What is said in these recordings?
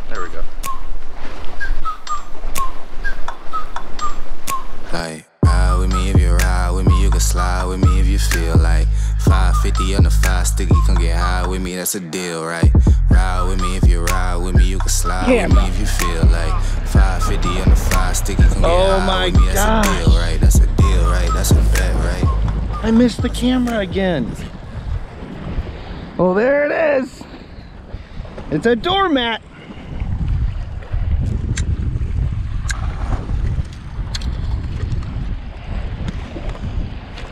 There we go. Like, ride with me if you ride with me, you can slide with me if you feel like 550 on the 5 sticky, come get high with me, that's a deal, right? Ride with me if you ride with me, you can slide with me if you feel like 550 on the 5 sticky, come get high with me, that's a deal, right? That's a deal, right? That's a bet, right? I missed the camera again. Oh, there it is. It's a doormat.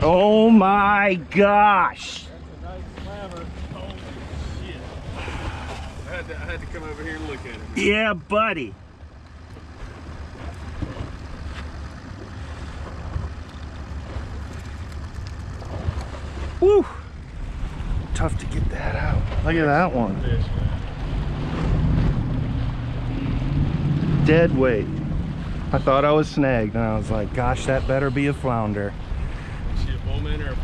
Oh my gosh. That's a nice slammer. Holy shit. I had to come over here and look at it. Yeah, buddy. Woo. Tough to get that out. Look at that one. Dead weight. I thought I was snagged and I was like, gosh, that better be a flounder. Is she a bullman or a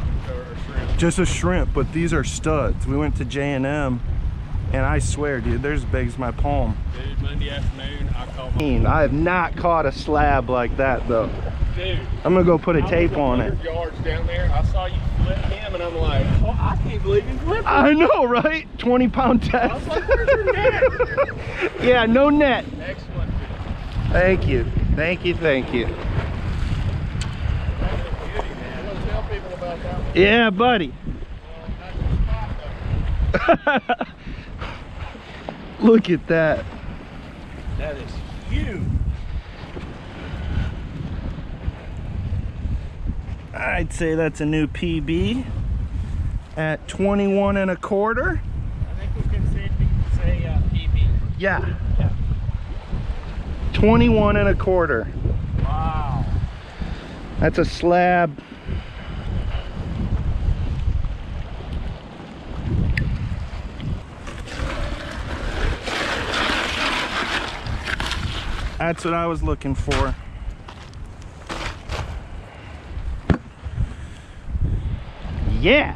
shrimp? Just a shrimp, but these are studs. We went to J&M and I swear, dude, they're as big as my palm. Dude, Monday afternoon, I caught my... I have not caught a slab like that though. Dude. I'm gonna go put a tape on it. 100 yards down there, I saw you flip him and I'm like, oh, I can't believe he's flipping. I know, right? 20-pound test. I was like, where's your net? Yeah, no net. Excellent. Thank you. Thank you, thank you. Tell people about that one. Yeah, buddy. Look at that. That is huge. I'd say that's a new PB at 21 1/4. I think we can say PB. Yeah. 21 1/4. Wow. That's a slab. That's what I was looking for. Yeah.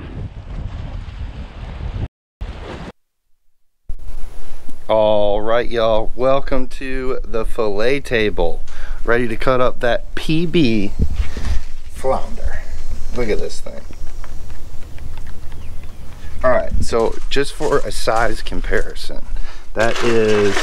All right, y'all, welcome to the fillet table. Ready to cut up that PB flounder. Look at this thing. All right, so just for a size comparison, that is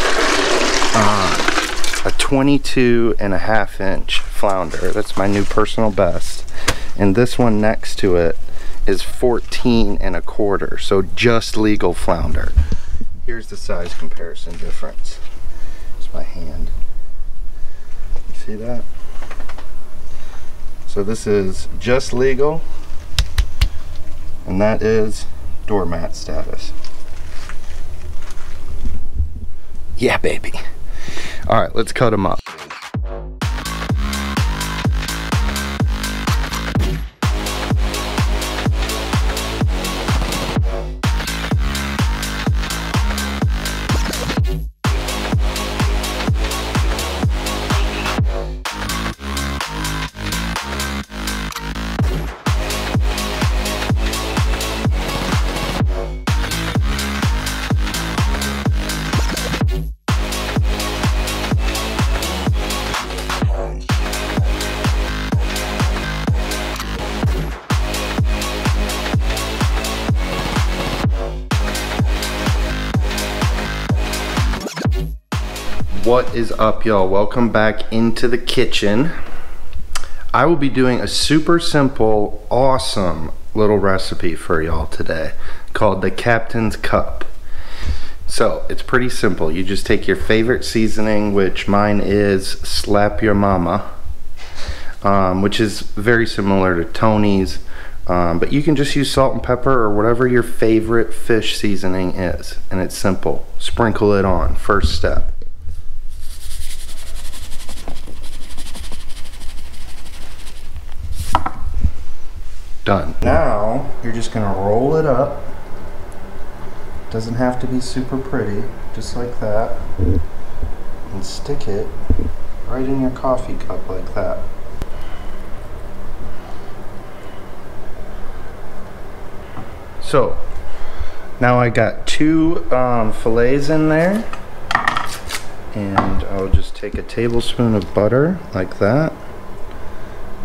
a 22.5 inch flounder. That's my new personal best. And this one next to it is 14 1/4, so just legal flounder. Here's the size comparison difference. It's my hand. You see that? So this is just legal, and that is doormat status. Yeah, baby. All right, let's cut them up. What is up, y'all? Welcome back into the kitchen. I will be doing a super simple, awesome little recipe for y'all today called the Captain's Cup. So it's pretty simple. You just take your favorite seasoning, which mine is Slap Your Mama, which is very similar to Tony's, but you can just use salt and pepper or whatever your favorite fish seasoning is, and it's simple. Sprinkle it on, first step. Done. Now you're just gonna roll it up. Doesn't have to be super pretty, just like that, and stick it right in your coffee cup like that. So now I got two fillets in there. And I'll just take a tablespoon of butter like that.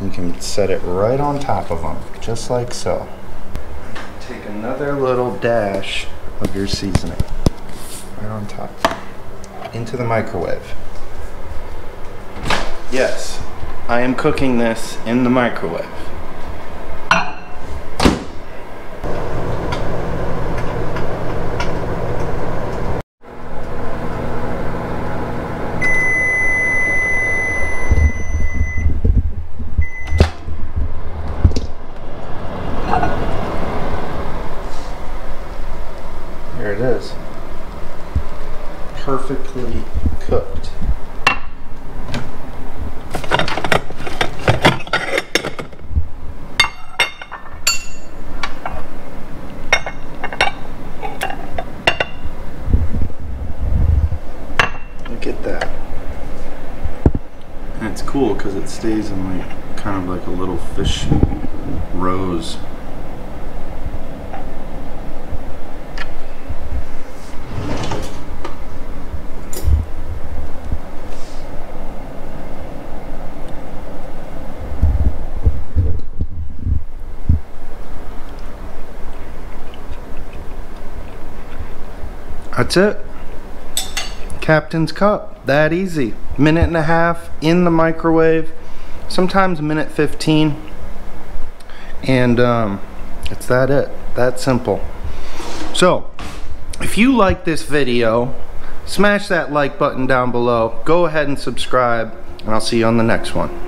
You can set it right on top of them, just like so. Take another little dash of your seasoning right on top into the microwave. Yes, I am cooking this in the microwave. There it is. Perfectly cooked. Look at that. And it's cool because it stays in like kind of like a little fish rose. That's it. Captain's Cup. That easy. Minute and a half in the microwave. Sometimes minute 15. And it's that simple. So, if you like this video, smash that like button down below. Go ahead and subscribe. And I'll see you on the next one.